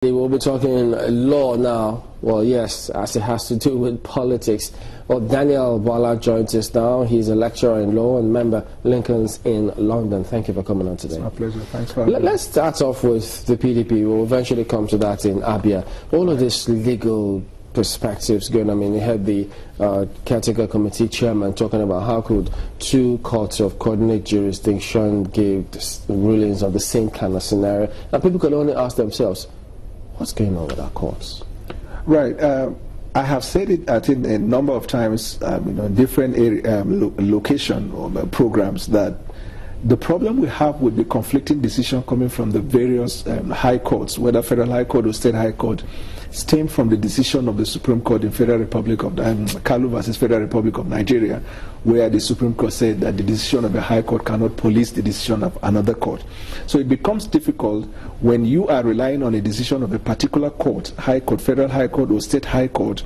We'll be talking law now. Well, yes, as it has to do with politics. Well, Daniel Bala joins us now. He's a lecturer in law and member Lincoln's in London. Thank you for coming on today. It's my pleasure. Thanks for having me. Let's start off with the PDP. We'll eventually come to that in Abia. All of this legal perspectives going. I mean, you had the caretaker committee chairman talking about how could two courts of coordinate jurisdiction give rulings on the same kind of scenario. And people could only ask themselves, what's going on with our courts? Right. I have said it, I think, a number of times, different location or programs, that the problem we have with the conflicting decision coming from the various high courts, whether federal high court or state high court, stem from the decision of the Supreme Court in Federal Republic of Kalu versus Federal Republic of Nigeria, where the Supreme Court said that the decision of a high court cannot police the decision of another court. So it becomes difficult when you are relying on a decision of a particular court, high court, federal high court or state high court,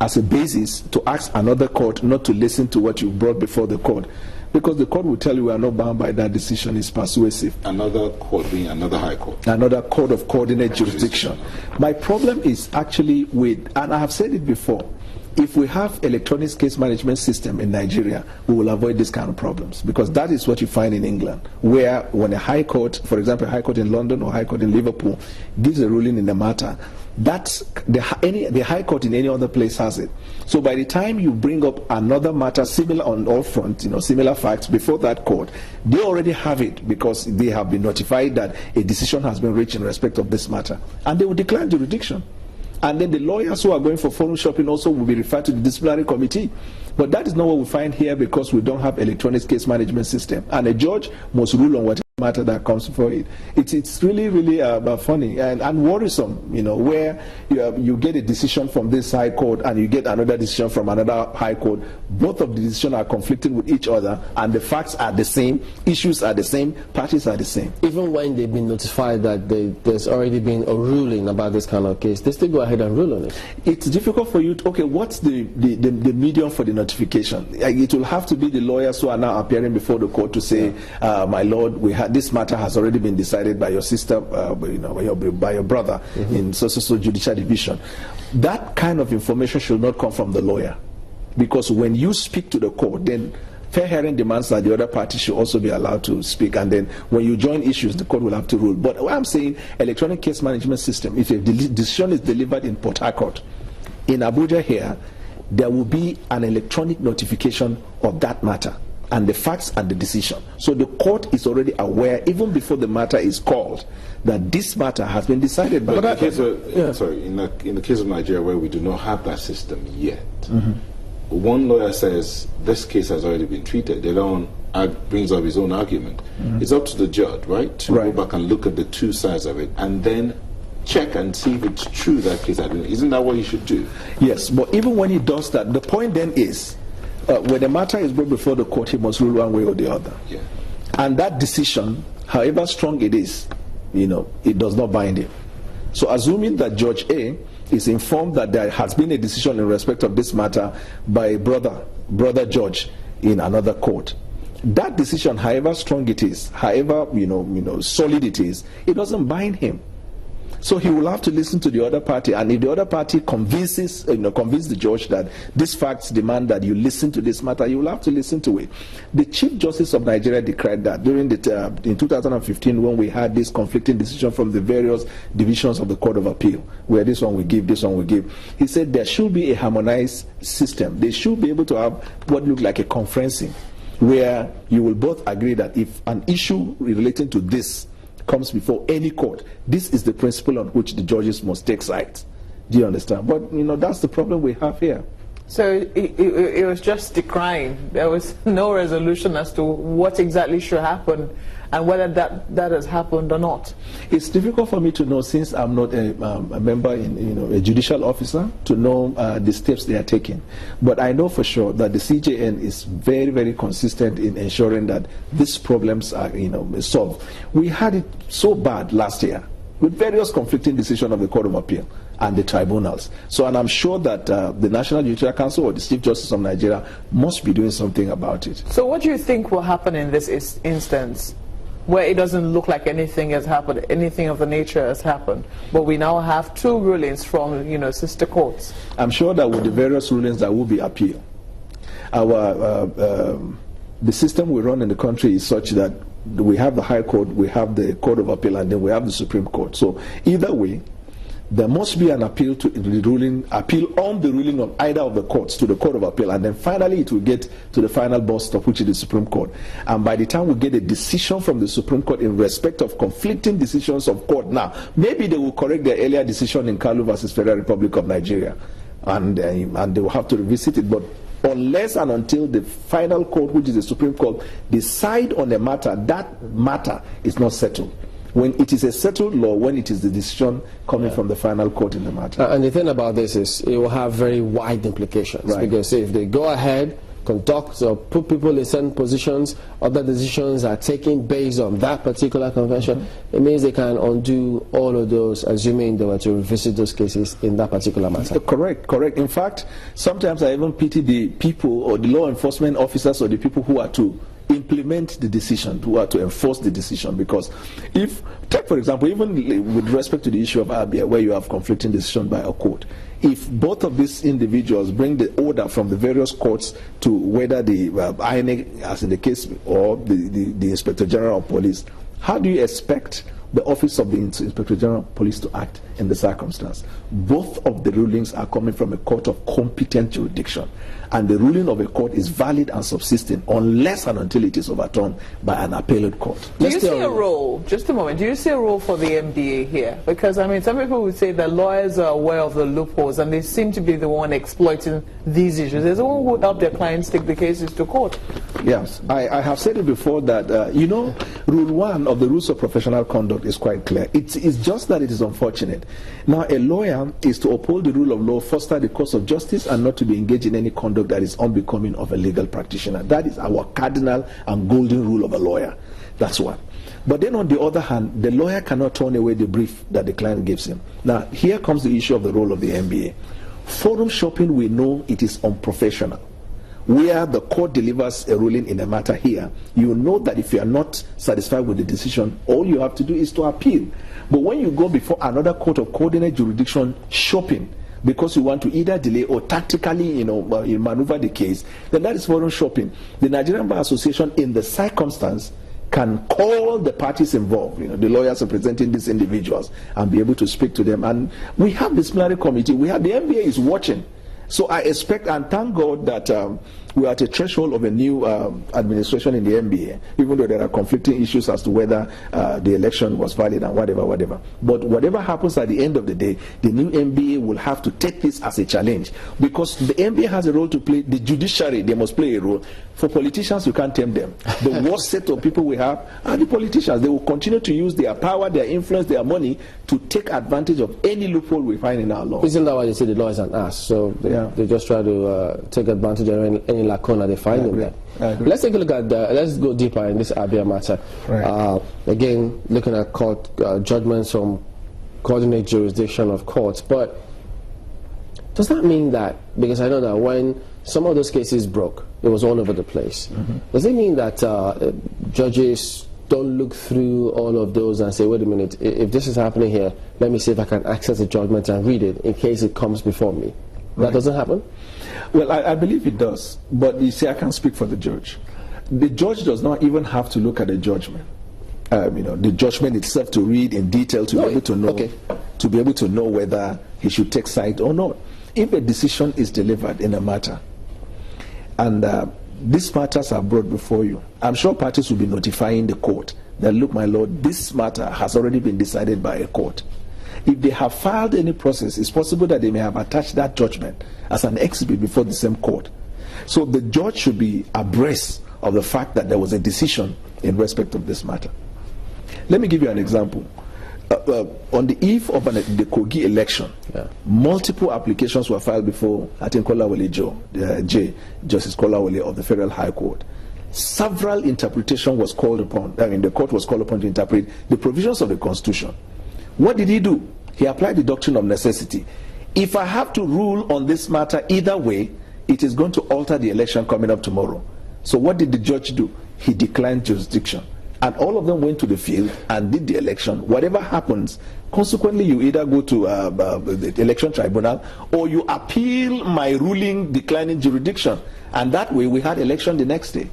as a basis to ask another court not to listen to what you brought before the court. Because the court will tell you we are not bound by that decision, is persuasive. Another court being another high court. Another court of coordinate jurisdiction. My problem is actually with, and I have said it before, if we have electronic case management system in Nigeria, we will avoid this kind of problems, because that is what you find in England, where when a high court, for example, a high court in London or high court in Liverpool, gives a ruling in the matter, that's the high court in any other place has it. So by the time you bring up another matter similar on all fronts, similar facts before that court, they already have it because they have been notified that a decision has been reached in respect of this matter, and they will declare jurisdiction. And then the lawyers who are going for forum shopping also will be referred to the disciplinary committee. But that is not what we find here, because we don't have electronic case management system, and a judge must rule on whatever matter that comes before it. It's really, really funny and worrisome, where you get a decision from this high court and you get another decision from another high court. Both of the decisions are conflicting with each other, and the facts are the same, issues are the same, parties are the same. Even when they've been notified that there's already been a ruling about this kind of case, they still go ahead and rule on it. It's difficult for you to, okay, what's the medium for the notification? It will have to be the lawyers who are now appearing before the court to say, my lord, this matter has already been decided by your sister, by your brother in so judicial division. That kind of information should not come from the lawyer, because when you speak to the court, then fair hearing demands that the other party should also be allowed to speak, and then when you join issues, the court will have to rule. But what I'm saying, electronic case management system, if a decision is delivered in Port Harcourt, in Abuja here, there will be an electronic notification of that matter and the facts and the decision. So the court is already aware, even before the matter is called, that this matter has been decided by the court. In the case of Nigeria, where we do not have that system yet, one lawyer says this case has already been treated. The other one brings up his own argument. It's up to the judge, right, to go back and look at the two sides of it, and then check and see if it's true that case has been. Isn't that what he should do? Yes, but even when he does that, the point then is, when the matter is brought before the court, he must rule one way or the other. Yeah. And that decision, however strong it is, it does not bind him. So assuming that Judge A is informed that there has been a decision in respect of this matter by a brother judge in another court, that decision, however strong it is, however solid it is, it doesn't bind him. So he will have to listen to the other party, and if the other party convince the judge that these facts demand that you listen to this matter, you will have to listen to it. The Chief Justice of Nigeria declared that during in 2015, when we had this conflicting decision from the various divisions of the Court of Appeal, where this one we give, this one we give. He said there should be a harmonized system. They should be able to have what look like a conferencing, where you will both agree that if an issue relating to this comes before any court, this is the principle on which the judges must take sides. Do you understand? But that's the problem we have here. So it was just decrying. There was no resolution as to what exactly should happen and whether that has happened or not. It's difficult for me to know, since I'm not a member a judicial officer, to know the steps they are taking. But I know for sure that the CJN is very, very consistent in ensuring that these problems are solved. We had it so bad last year with various conflicting decisions of the Court of Appeal and the tribunals. So, and I'm sure that the National Judicial Council or the Chief Justice of Nigeria must be doing something about it. So what do you think will happen in this instance? where it doesn't look like anything has happened, anything of the nature has happened. But we now have 2 rulings from, sister courts. I'm sure that with the various rulings there will be appeal. The system we run in the country is such that we have the High Court, we have the Court of Appeal, and then we have the Supreme Court. So either way, there must be an appeal to the ruling, appeal on the ruling of either of the courts to the Court of Appeal, and then finally it will get to the final bus stop, which is the Supreme Court. And by the time we get a decision from the Supreme Court in respect of conflicting decisions of court, now maybe they will correct their earlier decision in Kalu versus Federal Republic of Nigeria, and they will have to revisit it. But unless and until the final court, which is the Supreme Court, decide on a matter, that matter is not settled. When it is a settled law, when it is the decision coming from the final court in the matter. And the thing about this is it will have very wide implications. Right. Because if they go ahead, conduct or put people in certain positions, other decisions are taken based on that particular convention, it means they can undo all of those, assuming they were to revisit those cases in that particular matter. Correct. In fact, sometimes I even pity the people or the law enforcement officers or the people who are to implement the decision, who are to enforce the decision. Because if, take for example, even with respect to the issue of Abia, where you have conflicting decision by a court, if both of these individuals bring the order from the various courts to whether the INEC, as in the case, or the Inspector General of Police, how do you expect the Office of the Inspector General of Police to act in the circumstance? Both of the rulings are coming from a court of competent jurisdiction, and the ruling of a court is valid and subsisting unless and until it is overturned by an appellate court. Do you see a role, just a moment, do you see a role for the MDA here? Because, I mean, some people would say that lawyers are aware of the loopholes and they seem to be the one exploiting these issues. There's the one who help their clients take the cases to court. Yes, I have said it before that, Rule 1 of the Rules of Professional Conduct is quite clear. It's just that it is unfortunate. Now, a lawyer is to uphold the rule of law, foster the cause of justice, and not to be engaged in any conduct that is unbecoming of a legal practitioner. That is our cardinal and golden rule of a lawyer. That's one. But then on the other hand, the lawyer cannot turn away the brief that the client gives him. Now, here comes the issue of the role of the MBA. Forum shopping, we know it is unprofessional. Where the court delivers a ruling in a matter here, you know that if you are not satisfied with the decision, all you have to do is to appeal. But when you go before another court of coordinate jurisdiction shopping, because you want to either delay or tactically, maneuver the case, then that is forum shopping. The Nigerian Bar Association, in the circumstance, can call the parties involved, the lawyers representing these individuals, and be able to speak to them. And we have disciplinary committee. The MBA is watching. So I expect and thank God that we are at a threshold of a new administration in the NBA, even though there are conflicting issues as to whether the election was valid and whatever. But whatever happens at the end of the day, the new NBA will have to take this as a challenge, because the NBA has a role to play. The judiciary, they must play a role. For politicians, you can't tame them. The worst set of people we have are the politicians. They will continue to use their power, their influence, their money to take advantage of any loophole we find in our law. Isn't that why they say the law is an ass? So they just try to take advantage of any lacuna they find in there. Let's take a look at let's go deeper in this Abia matter. Right. Again, looking at court judgments from coordinate jurisdiction of courts. But does that mean that, because I know that when some of those cases broke, it was all over the place. Does it mean that judges don't look through all of those and say, wait a minute, if this is happening here, let me see if I can access the judgment and read it in case it comes before me? That doesn't happen? Well, I believe it does. But you see, I can't speak for the judge. The judge does not even have to look at the judgment. The judgment itself to read in detail to be able to know, to be able to know whether he should take side or not. If a decision is delivered in a matter, and these matters are brought before you, I'm sure parties will be notifying the court that, look, my lord, this matter has already been decided by a court. If they have filed any process, it's possible that they may have attached that judgment as an exhibit before the same court. So the judge should be abreast of the fact that there was a decision in respect of this matter. Let me give you an example. On the eve of the Kogi election, multiple applications were filed before, I think, Justice Kolawole of the Federal High Court. Several interpretation was called upon. The court was called upon to interpret the provisions of the Constitution. What did he do? He applied the doctrine of necessity. If I have to rule on this matter either way, it is going to alter the election coming up tomorrow. So what did the judge do? He declined jurisdiction and all of them went to the field and did the election. Whatever happens, consequently, you either go to the election tribunal or you appeal my ruling declining jurisdiction. And that way, we had election the next day.